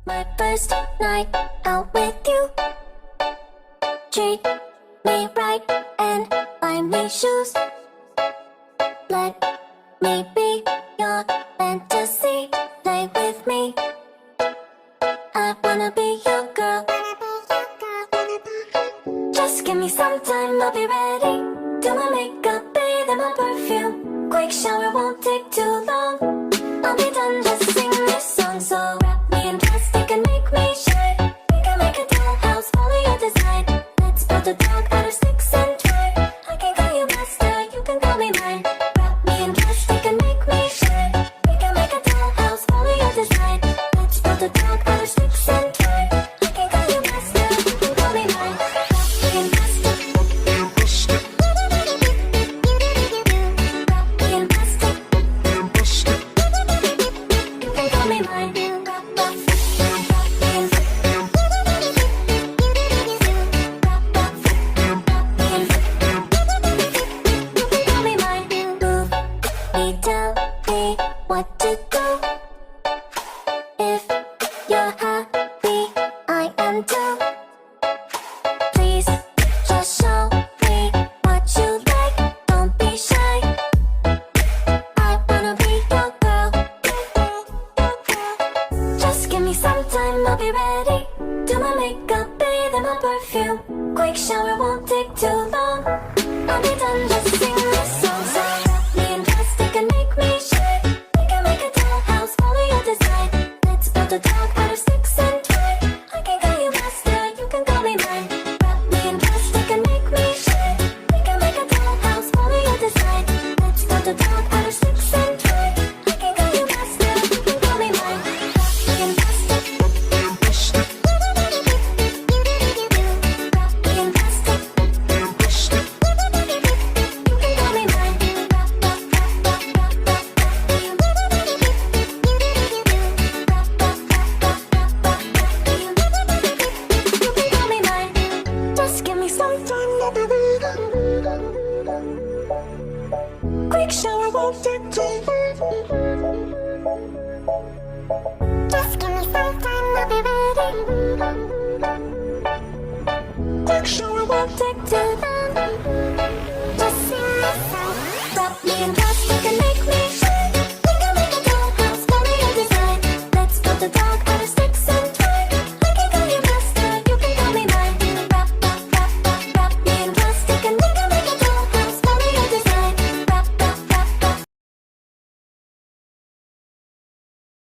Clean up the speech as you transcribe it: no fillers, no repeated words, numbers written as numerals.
My first night out with you. Treat me right and buy me shoes. Let me be your fantasy. Play with me. I wanna be your girl. Just give me some time, I'll be ready. Do my makeup, bathe in my perfume. Quick shower won't take too long. I'll be done, just sing this song. So wrap me in plastic and make me shine. We can make a dollhouse, follow your design. Let's build a dog out of sticks and twine. I can call you master, you can call me mine. Wrap me in plastic and make me shine. We can make a dollhouse, follow your design. Let's build a dog out of sticks and twine. I can call you master, you can call me mine. Wrap me in plastic. Wrap me in plastic. You can call me mine. Tell me what to do. If you're happy, I am too. Please just show me what you like. Don't be shy. I wanna be your girl. Just give me some time, I'll be ready. Do my makeup, bathe in my perfume. Quick shower won't take too long. I'll be done, just sing this song. So wrap me in plastic and make me shine. We can make a dollhouse, follow your design. Let's build a dog out of sticks and twine. I can call you master, you can call me mine. Wrap me in plastic and make me shine. We can make a dollhouse, follow your design. Let's build a dog out of sticks and twine. I can call you master, you can call me mine. Wrap me in plastic. Wrap me in plastic. You can call me mine. You can call me mine. Just give me some time. Quick shower won't take too long. Just give me some time, I'll be ready. Quick shower won't take too long.